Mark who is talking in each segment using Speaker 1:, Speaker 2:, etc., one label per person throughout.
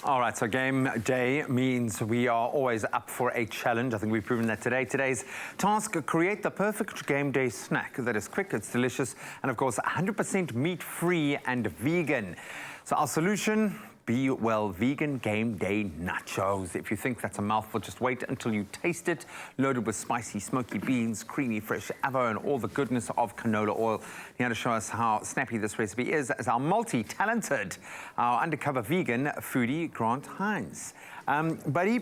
Speaker 1: All right, so game day means we are always up for a challenge. I think we've proven that today. Today's task, create the perfect game day snack that is quick, it's delicious, and of course, 100% meat-free and vegan. So our solution, BWELL Vegan Game Day Nachos. If you think that's a mouthful, just wait until you taste it. Loaded with spicy, smoky beans, creamy, fresh avo, and all the goodness of canola oil. Here to show us how snappy this recipe is our multi-talented, our undercover vegan foodie, Grant Hines. Buddy,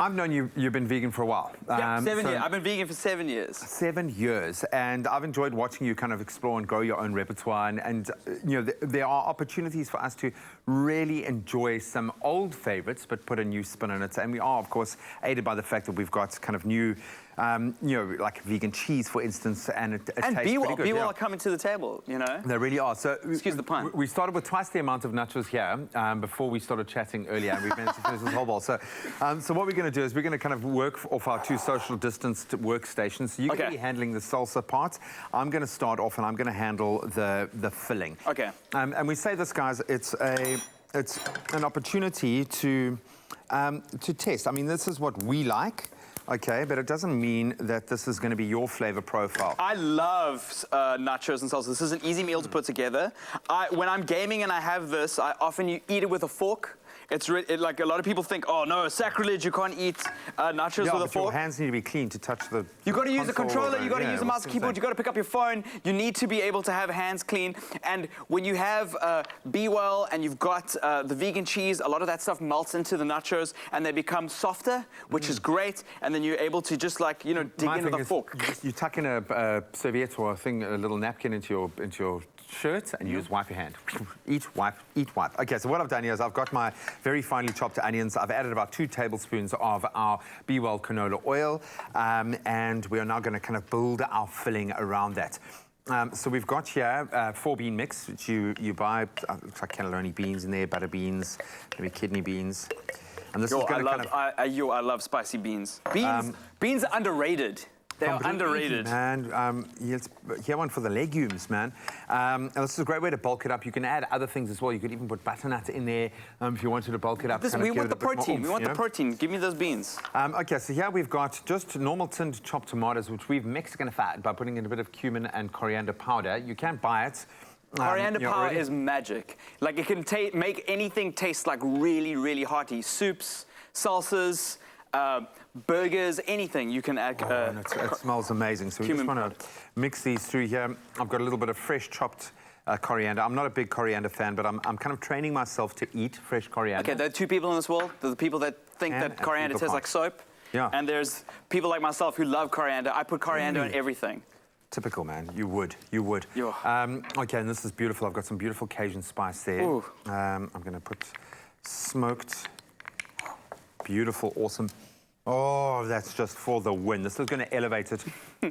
Speaker 1: I've known you've been vegan for a while.
Speaker 2: Yeah, 7 years. I've been vegan for 7 years.
Speaker 1: 7 years, and I've enjoyed watching you kind of explore and grow your own repertoire. And you know, there are opportunities for us to really enjoy some old favorites, but put a new spin on it. And we are, of course, aided by the fact that we've got kind of new, you know, like vegan cheese, for instance, and it tastes pretty good.
Speaker 2: BWELL are coming to the table, you know.
Speaker 1: They really are. So,
Speaker 2: excuse the pun.
Speaker 1: We started with twice the amount of nachos here before we started chatting earlier, and we've managed to finish this whole bowl. So, so what we're going to do is we're going to kind of work off our two social distanced workstations. So you're going to be handling the salsa part. I'm going to start off, and I'm going to handle the filling.
Speaker 2: Okay.
Speaker 1: And we say this, guys. It's an opportunity to test. I mean, this is what we like. Okay, but it doesn't mean that this is going to be your flavor profile.
Speaker 2: I love nachos and salsa. This is an easy meal to put together. When I'm gaming and I have this, I often eat it with a fork. It's like a lot of people think, oh no, sacrilege, you can't eat nachos with a fork.
Speaker 1: Your hands need to be clean to touch the
Speaker 2: You got to use a controller, you got to use a mouse and keyboard, you got to pick up your phone. You need to be able to have hands clean. And when you have BWELL and you've got the vegan cheese, a lot of that stuff melts into the nachos and they become softer, which is great. And then you're able to just like, you know, dig in with a fork.
Speaker 1: You tuck in a serviette or a little napkin into your shirt and you just wipe your hand. Eat, wipe, eat, wipe. Okay, so what I've done here is I've got my very finely chopped onions. I've added about 2 tablespoons of our BWELL canola oil, and we are now going to kind of build our filling around that. So we've got here 4-bean mix, which you buy. Looks like cannelloni beans in there, butter beans, maybe kidney beans. And this is going to
Speaker 2: I love spicy beans. Beans are underrated. They are underrated.
Speaker 1: Man, here one for the legumes, man. And this is a great way to bulk it up. You can add other things as well. You could even put butternut in there if you wanted to bulk it up.
Speaker 2: We want the protein. We want the protein. Give me those beans.
Speaker 1: Okay, so here we've got just normal tinned chopped tomatoes, which we've Mexicanified by putting in a bit of cumin and coriander powder. You can buy it.
Speaker 2: Coriander powder is magic. Like it can make anything taste like really, really hearty. Soups, salsas, burgers, anything you can add.
Speaker 1: It smells amazing. So we just want to mix these through here. I've got a little bit of fresh chopped coriander. I'm not a big coriander fan, but I'm kind of training myself to eat fresh coriander.
Speaker 2: Okay, there are 2 people in this world. There are the people that think that coriander tastes like soap.
Speaker 1: Yeah.
Speaker 2: And there's people like myself who love coriander. I put coriander in everything.
Speaker 1: Typical, man. You would. You would. Okay, and this is beautiful. I've got some beautiful Cajun spice there. I'm going to put smoked. Beautiful, awesome. Oh, that's just for the win. This is going to elevate it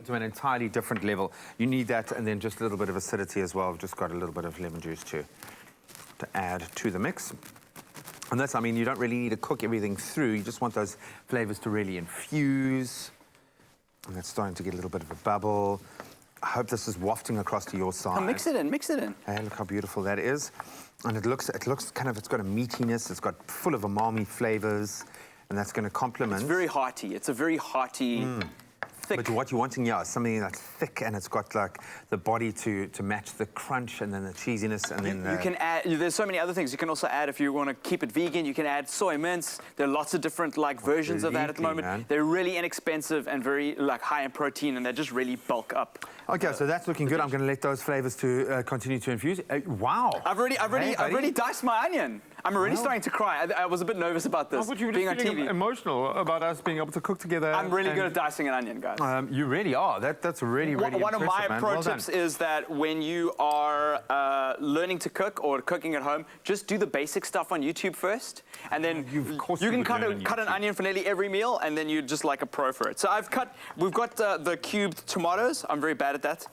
Speaker 1: to an entirely different level. You need that, and then just a little bit of acidity as well. I've just got a little bit of lemon juice to add to the mix. And that's, I mean, you don't really need to cook everything through. You just want those flavors to really infuse. And that's starting to get a little bit of a bubble. I hope this is wafting across to your side.
Speaker 2: Oh, mix it in, mix it in.
Speaker 1: Hey, look how beautiful that is. And it looks kind of, it's got a meatiness. It's got full of umami flavors. And that's going to complement.
Speaker 2: It's very hearty. It's a very hearty, thick.
Speaker 1: But what you're wanting, yeah, is something that's thick and it's got like the body to match the crunch and then the cheesiness and then.
Speaker 2: You can add. There's so many other things you can also add if you want to keep it vegan. You can add soy mince. There are lots of different like versions of that at the moment. Man. They're really inexpensive and very like high in protein, and they just really bulk up.
Speaker 1: Okay, so that's looking good. I'm going to let those flavors to continue to infuse. Wow.
Speaker 2: I've already diced my onion. I'm already starting to cry. I was a bit nervous about this.
Speaker 1: But you were
Speaker 2: being
Speaker 1: just
Speaker 2: on TV.
Speaker 1: Emotional about us being able to cook together.
Speaker 2: I'm really good at dicing an onion, guys.
Speaker 1: You really are. That's really
Speaker 2: One of my pro tips is that when you are learning to cook or cooking at home, just do the basic stuff on YouTube first, and then you can cut an onion for nearly every meal, and then you're just like a pro for it. So we've got the cubed tomatoes. I'm very bad at that,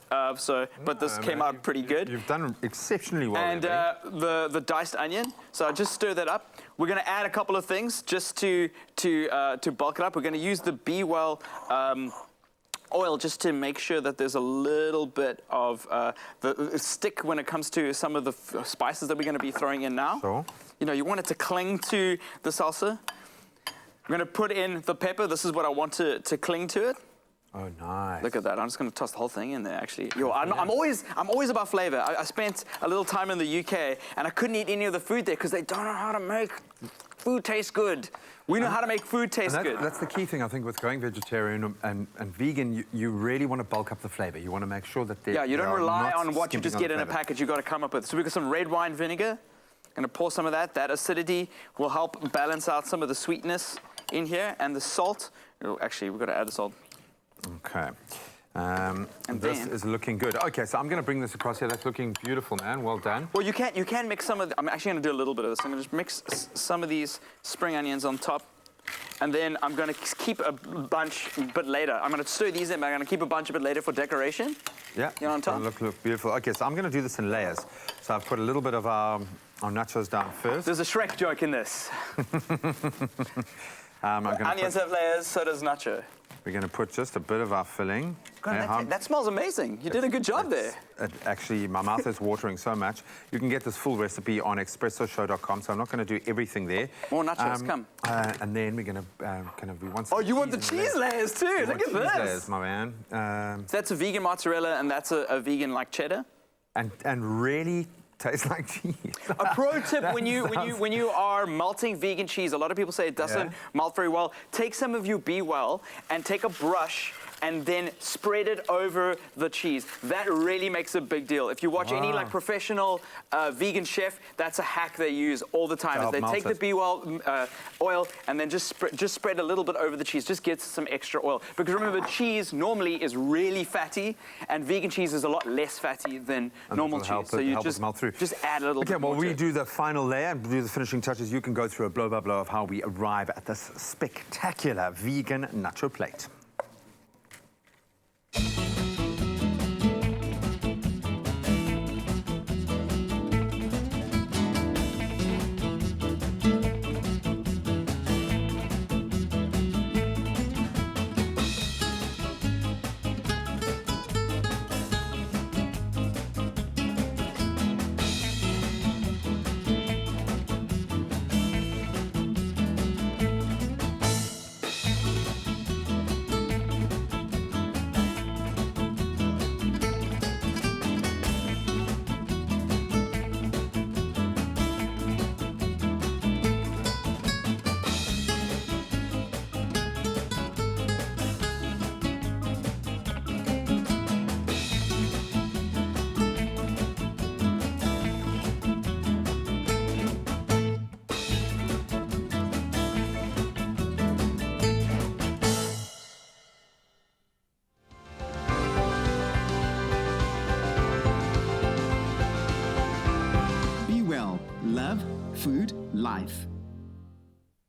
Speaker 2: but this came out pretty good.
Speaker 1: You've done exceptionally well.
Speaker 2: And the diced onion. So I just stir that up. We're going to add a couple of things just to bulk it up. We're going to use the BWELL oil just to make sure that there's a little bit of the stick when it comes to some of the spices that we're going to be throwing in now.
Speaker 1: Sure.
Speaker 2: You know, you want it to cling to the salsa. I'm going to put in the pepper. This is what I want to cling to it.
Speaker 1: Oh, nice.
Speaker 2: Look at that. I'm just going to toss the whole thing in there, actually. Yo, I'm always about flavor. I spent a little time in the UK, and I couldn't eat any of the food there because they don't know how to make food taste good. We know how to make food taste good.
Speaker 1: That's the key thing, I think, with going vegetarian and vegan. You really want to bulk up the flavor. You want to make sure that
Speaker 2: you don't rely on what you just get in a package. You've got to come up with. So we've got some red wine vinegar. I'm going to pour some of that. That acidity will help balance out some of the sweetness in here, and the salt. Oh, actually, we've got to add the salt.
Speaker 1: Okay. And this is looking good. Okay, so I'm going to bring this across here. That's looking beautiful, man. Well done.
Speaker 2: Well, you can mix some of I'm actually going to do a little bit of this. I'm going to just mix some of these spring onions on top. And then I'm going to keep a bunch a bit later. I'm going to stir these in, but I'm going to keep a bunch a bit later for decoration.
Speaker 1: Yeah.
Speaker 2: You know, on top.
Speaker 1: Look beautiful. Okay, so I'm going to do this in layers. So I've put a little bit of our nachos down first.
Speaker 2: There's a Shrek joke in this. Onions have layers, so does nacho.
Speaker 1: We're going to put just a bit of our filling.
Speaker 2: God, that smells amazing. You did a good job there.
Speaker 1: Actually, my mouth is watering so much. You can get this full recipe on expressoshow.com, so I'm not going to do everything there.
Speaker 2: More nachos, come.
Speaker 1: And then we're going to we want some
Speaker 2: Oh, you want the cheese layers too? Look at this.
Speaker 1: Cheese layers, my man.
Speaker 2: So that's a vegan mozzarella, and that's a vegan like cheddar.
Speaker 1: And really tastes like cheese.
Speaker 2: A pro tip when you are melting vegan cheese, a lot of people say it doesn't melt very well. Take some of your BWELL and take a brush and then spread it over the cheese. That really makes a big deal. If you watch any like professional vegan chef, that's a hack they use all the time. Is they take the BWELL oil and then just spread a little bit over the cheese. Just get some extra oil. Because remember, cheese normally is really fatty, and vegan cheese is a lot less fatty than normal cheese. So you just add a little bit more.
Speaker 1: Okay, well, we do the final layer and do the finishing touches. You can go through a blow-by-blow of how we arrive at this spectacular vegan nacho plate.
Speaker 3: Be well. Love, food, life.